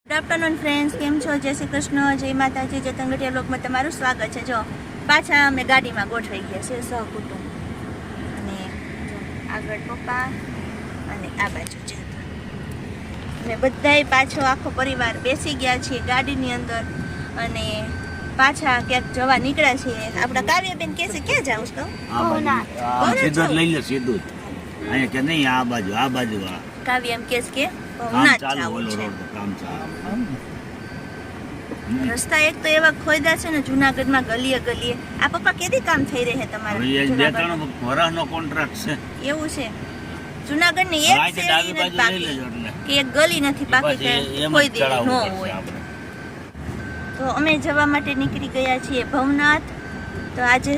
Good afternoon friends, કેમ છો? જય શ્રી કૃષ્ણ, જય માતાજી. જતન ગઢિયા બ્લોગમાં તમારું સ્વાગત છે. જો પાછા અમે ગાડીમાં ગોઠવાઈ ગયા છે સહકુટુંબ, અને આગળ પપ્પા અને આ બાજુ છે, અને બધાય પાછો આખો પરિવાર બેસી ગયા છીએ ગાડીની અંદર, અને પાછા ક્યાંક જવા નીકળ્યા છીએ. આપણા કાવ્યાબેન કહે છે ક્યાં જાવ છો? સીધું લઈ લે, સીધું અહીંયા કે નહીં, આ બાજુ કાવ્ય એમ કહે છે કે રસ્તા એક તો એવા ખોયદા છે ને જુનાગઢમાં, ગલીએ ગલીએ. આ પપ્પા કેદી કામ થઈ રહે તમારે? 2-3 વર્ષનો કોન્ટ્રાક્ટ છે. એવું છે? જુનાગઢની એક શેરી નથી બાકી કે એક ગલી નથી બાકી કે ખોયદી ન હોય. તો અમે જવા માટે નીકળી ગયા છીએ ભવનાથ. તો આજે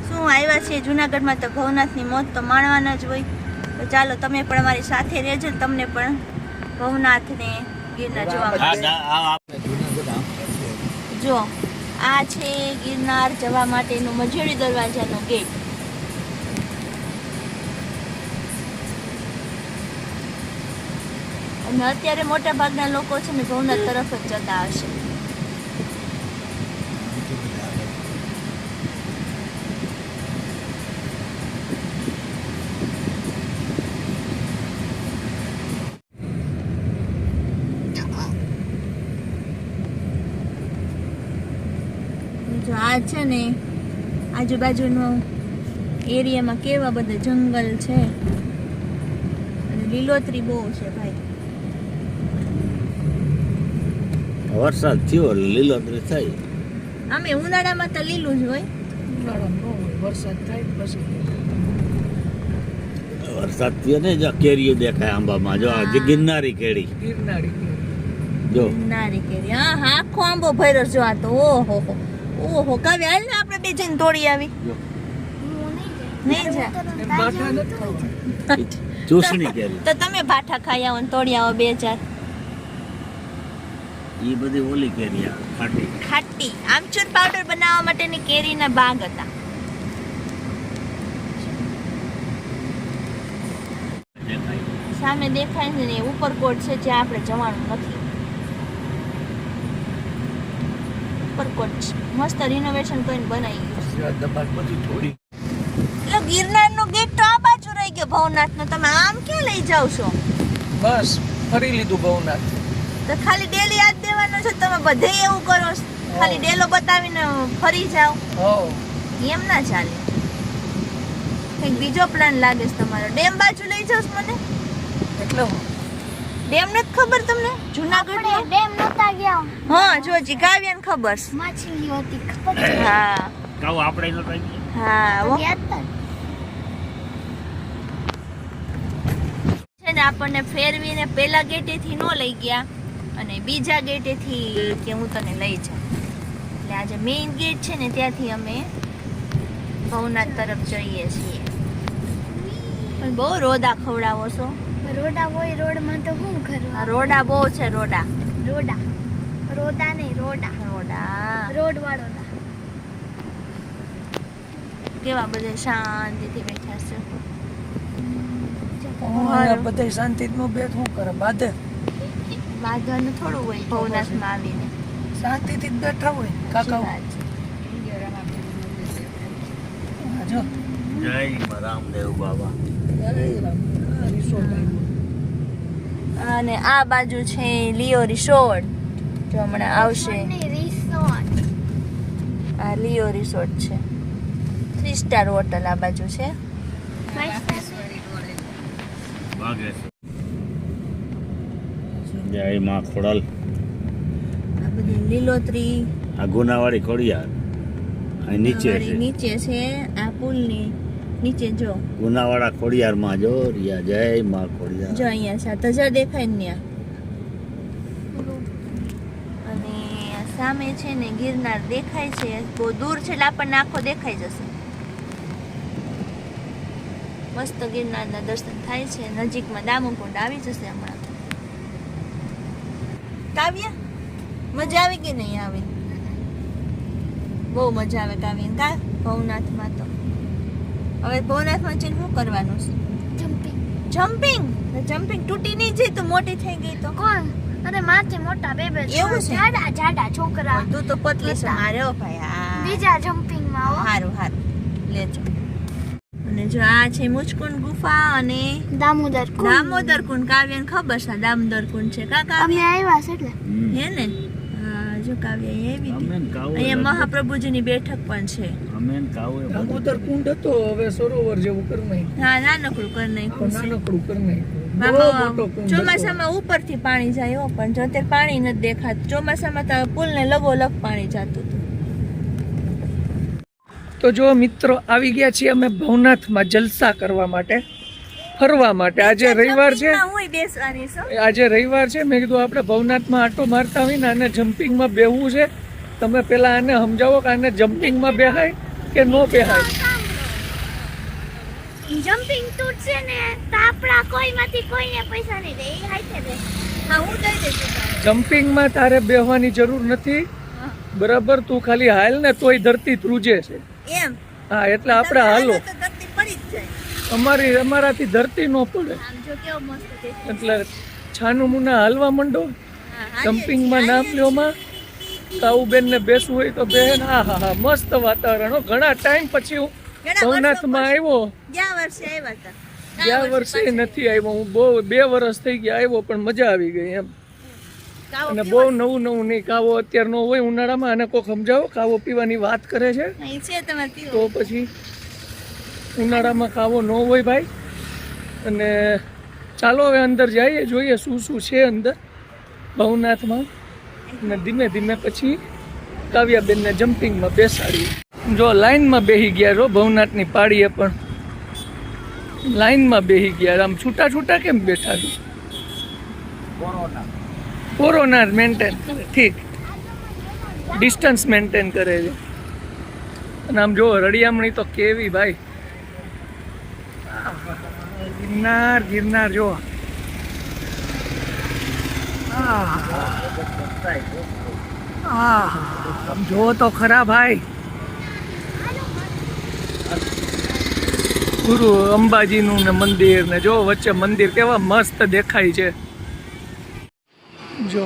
શું આવ્યા છીએ જુનાગઢમાં, તો ભવનાથની મોજ તો માણવાના જ હોય. તો ચાલો તમે પણ અમારી સાથે રહેજો, તમને પણ ભવનાથ ને ગિરનાર જોવા મળશે. જો આ છે ગિરનાર જવા માટેનું મજેડી દરવાજાનો ગેટ. અને અત્યારે મોટા ભાગના લોકો છે ને ભવનાથ તરફ જ જતા હશે. જો આ છે ને આજુબાજુનો એરિયામાં કેવા બધા જંગલ છે, અને લીલોતરી બહુ છે ભાઈ. વરસાદ થયો લીલોતરી થઈ. આમે ઉનાળામાં તો લીલું જ હોય. વરસાદ થાય પછી વરસાદ થયો ને, જો કેરીઓ દેખાય આંબામાં. જો આ ગિરનારી કેરી, જો ગિરનારી કેરી. હા હા, આખો આંબો ભર્યો. જો આ તો ઓહો ઓહો. કાવ્ય હાલ ને આપણે બે જઈને તોડી આવી. નહીં જા ચૂસણી કેરી. તો તમે ભાઠા ખાઈ આવો ને તોડી આવો 2-4. એ બધી ઓલી કેરી ખાટી ખાટી આમચૂર પાવડર બનાવવા માટેની કેરીના બાગ હતા. સામે દેખાય છે ને ઉપરકોટ છે, જ્યાં આપણે જવાનું નથી. ઉપરકોટ મસ્ત રિનોવેશન કરીને બનાવી ગયું. એટલે ગિરનારનો ગેટ તો આ બાજુ રહી ગયો ભવનાથનો. તમે આમ ક્યાં લઈ જાવ છો? બસ ફરી લીધું ભવનાથ. તો ખાલી ડેલી યાદ દેવાનો છે? તમે બધે એવું કરો, ખાલી ડેલો બતાવીને ફરી જાઓ? એમ ના ચાલે. કંઈક બીજો પ્લાન લાગે છે તમારો. ડેમ બાજુ લઈ જાવ મને? એટલે ડેમ નથી ખબર તમને? જુનાગઢ ડેમ નતા ગયા. હા, જોજી કાવ્યાને ખબર છે. માછલી હતી ખબર. હા કાવ આપણે નતા ગયા. હા હો. ગયા હતા. છે ને આપણને ફેરવીને પેલા ગેટેથી નો લઈ ગયા, અને બીજા ગેટેથી કે હું તને લઈ જાઉં. એટલે આજે મેઇન ગેટ છે ને ત્યાંથી અમે ભવનાથ તરફ જઈએ છીએ. પણ બહુ રોડા ખવડાવો છો. રોડા હોય, રોડમાં તો શું કરવું? આ રોડા બહુ છે. રોડા રોડા નહીં, રોડા રોડ વાળો. કેવા બધા શાંતિથી બેઠા છે. બધા શાંતિ નું બેઠ શું કરે? બાધે બાંધવાનું થોડું હોય ભવનાથમાં આવીને. શાંતિથી જ બેઠા હોય કાકા. જો જય રામદેવ બાબા. અને આ બાજુ છે લિયો રિસોર્ટ. જો હમણાં આવશે. આ લિયો રિસોર્ટ છે. 3 સ્ટાર હોટલ આ બાજુ છે. જય માં ખોડલ. આ બધી લીલોતરી. આ ગુનાવાળી ખોડિયાર અહીં નીચે છે. નીચે છે આ પુલની નીચે. જો ગુનાવાળા ખોડિયાર માં જો રિયા. જય માં ખોડિયાર. જો અહીંયા છે તજા દેખાય ને ત્યાં. અને સામે છે ને ગિરનાર દેખાય છે. બહુ દૂર છે એટલે આપણને આખો દેખાઈ જશે. મસ્ત ગિરનારના દર્શન થાય છે. નજીકમાં દામોકુંડ આવી જશે હમણાં. કાવ્ય મજા આવી કે નહીં આવી? બહુ મજા આવે કાવ્ય. કા ભવનાથમાં તો હવે ભવનાથમાં જઈને શું કરવાનું છે? જમ્પિંગ. જમ્પિંગ તૂટી નહીં જાય તો મોટી થઈ ગઈ તો? કોણ? અરે માથે મોટા બે એવું છે? જાડા જાડા છોકરા તું તો પતલી છે મારે હો ભાઈ. હા બીજા જમ્પિંગ માં હો. સારું લેજો. અને જો આ છે મુચકુંડ ગુફા અને દામોદર કુંડ. દામોદર કુંડ. કાવ્યને ખબર છે દામોદર કુંડ છે કા અમે કાવ્ય આવ્યા છે એટલે હે ને? હા જો કાવ્ય અહીં આવી હતી. અમેન કાવો અહીંયા મહાપ્રભુજીની બેઠક પણ છે. અમેન કાવો દામોદર કુંડ હતો હવે સરોવર જેવું કરી નાખ્યું. હા નાનકડું કરી નાખ્યું છે. નાનકડું કરી નાખ્યું. બહુ મોટો આમાં કુંડ હતો. ચોમાસામાં ઉપરથી પાણી જાય હો, પણ જો અત્યારે પાણી નથી દેખાતું. ચોમાસામાં તો પુલને લગોલગ પાણી જતું હતું. તો જો મિત્રો આવી ગયા છીએ અમે ભવનાથમાં જલસા કરવા માટે, ફરવા માટે. આજે રવિવાર છે, જમ્પિંગમાં હુંય બેસવાની છું. આજે રવિવાર છે. મેં કીધું આપણે ભવનાથમાં આટો મારતા આવીને આને જમ્પિંગમાં બેહવું છે. તમે પેલા આને સમજાવો કે આને જમ્પિંગમાં બેહાય કે નો બેહાય. જમ્પિંગ તૂટશે ને તો આપણા કોઈમાંથી કોઈને પૈસા નહીં દે એ હાઈતે દે. હા હું દઈ દઈશ તારે. જમ્પિંગમાં તારે બેહવાની જરૂર નથી, બરાબર? તું ખાલી હાલ ને તોય ધરતી ધ્રુજે છે. એમ હા, એટલે આપણે હાલો. તો ધરતી પડી જ જાય. અમારાથી ધરતી ન પડે, આમ જો કેવો મસ્ત દેખાય. એટલે છાનું મુના હાલવા માંડો. હા, હાલે જમ્પિંગમાં નામ લ્યોમાં કાઉબેન ને બેસવું હોય તો બેન. હા હા હા, મસ્ત વાતાવરણ હો. ઘણા ટાઈમ પછી હું ઘણા ભવનાથમાં આવ્યો. ગયા વર્ષે આવ્યા હતા. ગયા વર્ષે નથી આવ્યો હું. બહુ 2 વર્ષ થઈ ગયા આવ્યો, પણ મજા આવી ગઈ એમ. કાવો અને પીવો? બહુ નવું નહીં. કાવો અત્યારે નો હોય ઉનાળામાં. આને કોક સમજાવો, કાવો પીવાની વાત કરે છે. અહીં છે તમારે પીવો. તો પછી ઉનાળામાં કાવો ન હોય ભાઈ. અને ચાલો હવે અંદર જઈએ, જોઈએ શું શું છે અંદર ભવનાથમાં. અને ધીમે ધીમે પછી કાવ્યાબેનને જમ્પિંગમાં બેસાડીએ. જો લાઈનમાં બેસી ગયા છો ભવનાથની પાડીએ, પણ લાઈનમાં બેસી ગયા. આમ છૂટા છૂટા કેમ બેઠા છો? કોરોના મેન્ટેન કરે. ઠીક, ડિસ્ટન્સ મેન્ટેન કરે છે. અને આમ જો રળિયામણી તો કેવી ભાઈ. ગિરનાર ગિરનાર જો. આમ જો તો ખરા ભાઈ. ગુરુ અંબાજીનું ને મંદિર ને જો વચ્ચે મંદિર કેવા મસ્ત દેખાય છે. જો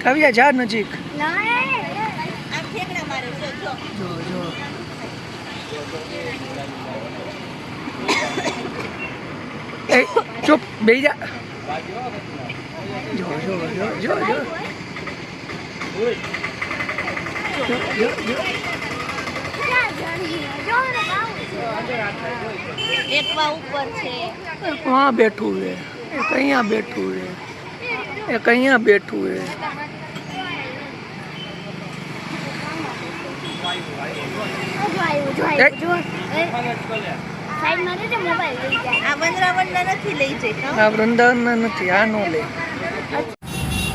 કાવ્યા જા નજીક. આમ ઠેકડા મારે છે જો. જો જો એ ચૂપ બેહી જા. જો જો જો જો જો એકવા ઉપર છે. વहाँ બેઠું है, एक અહીંયા બેઠું है, એક અહીંયા બેઠું है. આ વંદરાવનના નથી લઈ જઈ તો. આ વૃંદાવનના નથી, આ નો લે.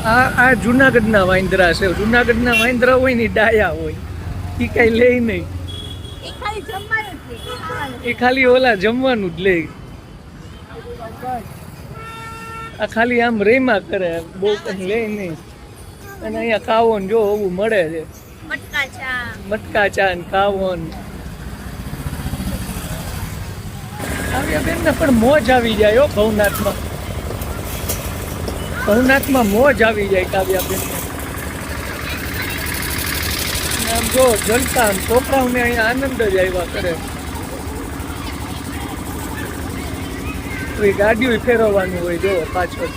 આ જુનાગઢના વાંદરા છે. જુનાગઢના વાંદરા હોય ને ડાયા હોય, એ કઈ લે નહીં. એ ખાલી જમવાનું જ લે, ખાવાનું. એ ખાલી ઓલા જમવાનું જ લે. આ ખાલી આમ રેમાં કરે, બહુ કઈ લે નહીં. અને અહીંયા કાવો ને જો ઓવું મળે છે. મટકા ચા. મટકા ચા ને કાવો ને. કાવ્યાબેન ને પણ મોજ આવી જાય હો ભવનાથમાં. ભવનાથમાં મોજ આવી જાય કાવ્યાબેન ને. આમ જો જલતા આમ છોકરાઓને અહીંયા આનંદ જ આવ્યા કરે. ગાડીઓ ફેરવવાનું હોય જો પાછળ.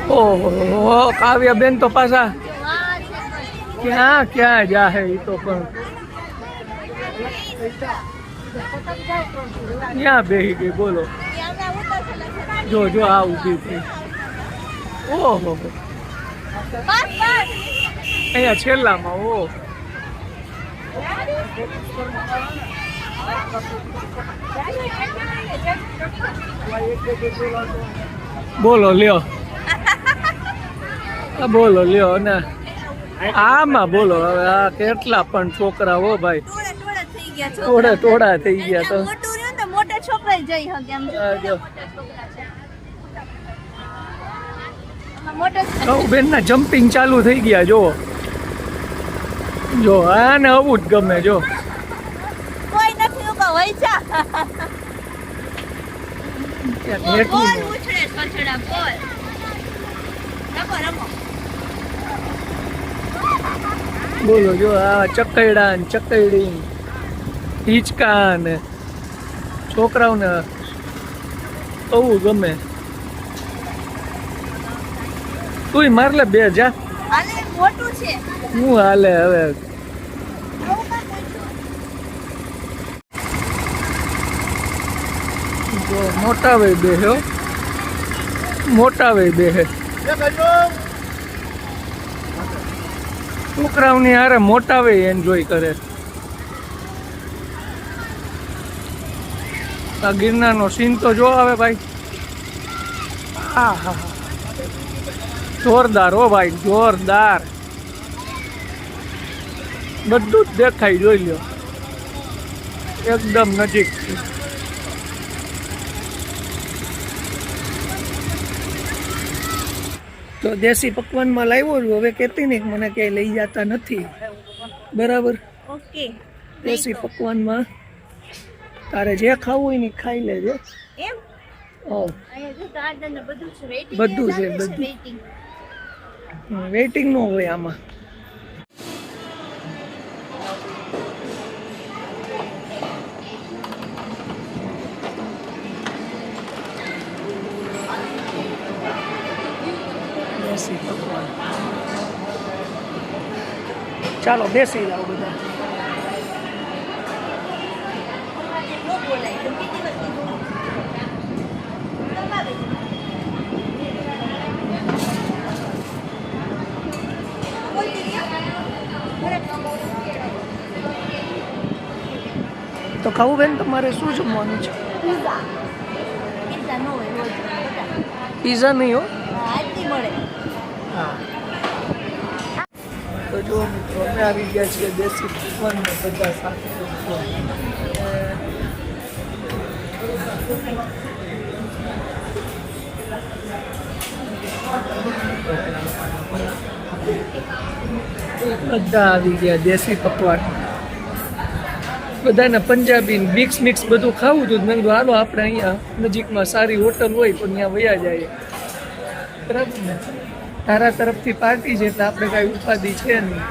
ઓહો કાવ્યાબેન તો પાછા ક્યાં ક્યાં જાહે ઈ તો. પણ ક્યાં બેહી ગઈ બોલો. જો જો આ ઊભી થઈ. ઓહો અહીંયા છેલ્લામાં. ઓહ બોલો લ્યો. બોલો લ્યો ને આમાં બોલો. હવે આ કેટલા પણ છોકરા હો ભાઈ, ટોળા થઈ ગયા છો. ટોળા ટોળા થઈ ગયા. તો મોટું રહ્યું તો મોટા છોકરા જઈ શકે એમ. જો હા, જો. મોટા છોકરા છે. આમાં મોટા કહું બેન ના જમ્પિંગ ચાલુ થઈ ગયા. જો જો આને આવું જ ગમે. જો કોઈ નથી ઉભા હોય જા. ક્યાંક બોલ હેઠું ન. ઉછળે છોછડા બોલ. રમો રમો. બોલો જો આ ચકૈડા ને ચકૈડી હિંચકા ને છોકરાઓને બહુ ગમે. તું માર લે બે જા. આલે મોટું છે. હું હાલે હવે. આવું કાં પૂછ્યું? જો મોટા વે બેહ્યો, મોટા વે બેહે. છોકરાઓની હારે મોટા વે એન્જોય કરે. આ ગિરનારનો સીન તો જો આવે ભાઈ. હા હા જોરદાર હો ભાઈ, જોરદાર. બધું જ દેખાય, જોઈ લ્યો એકદમ નજીક. તો દેશી પકવાનમાં લાવ્યો છું. હવે કહેતી નહીં કે મને ક્યાંય લઈ જતા નથી, બરાબર? ઓકે. દેશી પકવાનમાં તારે જે ખાવું હોય ને ઈ ખાઈ લેજે. એમ હા, અહીંયા જો ગાર્ડન ને બધું છે. વેઇટિંગ બધું છે, બધું. વેઇટિંગ. વેઇટિંગ ન હોય આમાં. દેશી પકવાન. ચાલો બેસી જાઓ બધા. નો બોલાય તો બીજી વખત દબાવે છે. બોલ દીદી. તો ખાવું બેન, તમારે શું જમવાનું છે? પિઝા. પિઝા નો હોય રોજ. પીઝા નહીં હો. આજથી મળે. હા. તો જો મિત્રો અમે આવી ગયા છીએ દેશી પકવાનમાં બધા સાથે. બધા આવી ગયા દેશી પકવાન. બધાને પંજાબી મિક્સ મિક્સ બધું ખાવું હતું. મેં કીધું હાલો આપણે અહીંયા નજીકમાં સારી હોટલ હોય તો ત્યાં વયા જઈએ, બરાબર ને? તારા તરફથી પાર્ટી છે એટલે આપણે કાંઈ ઉપાધિ છે નહીં.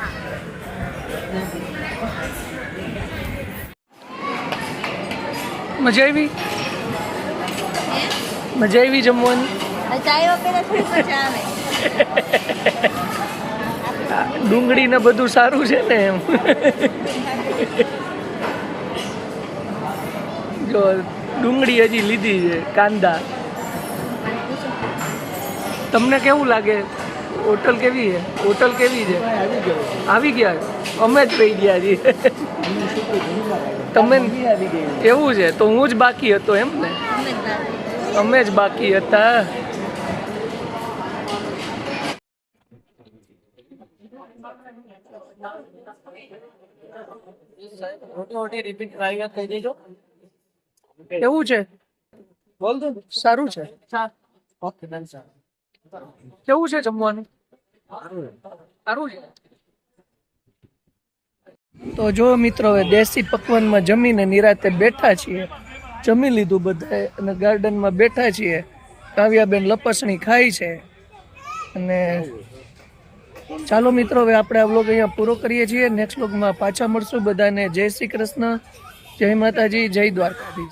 મજા આવી? મજા આવી જમવાની? ચાય પેલા થોડી મજા આવે. ડુંગળી ને બધું સારું છે ને એમ. જો ડુંગળી હજી લીધી છે, કાંદા. તમને કેવું લાગે? હોટલ કેવી છે? હોટલ કેવી છે? આવી ગયા? અમે જ રહી ગયા છીએ. તમે એવું છે તો હું જ બાકી હતો એમ ને? અમે જ બાકી હતા. કેવું છે? બોલ દો. સારું છે. કેવું છે જમવાનું? સારું છે. તો જો મિત્રો હવે દેશી પકવાનમાં જમીને નિરાતે બેઠા છીએ. જમી લીધું બધાએ અને ગાર્ડનમાં બેઠા છીએ. કાવ્યાબેન લપસણી ખાય છે. અને ચાલો મિત્રો હવે આપણે આ વ્લોગ અહીંયા પૂરો કરીએ છીએ. નેક્સ્ટ વ્લોગમાં પાછા મળશું. બધાને જય શ્રી કૃષ્ણ, જય માતાજી, જય દ્વારકાધીશ.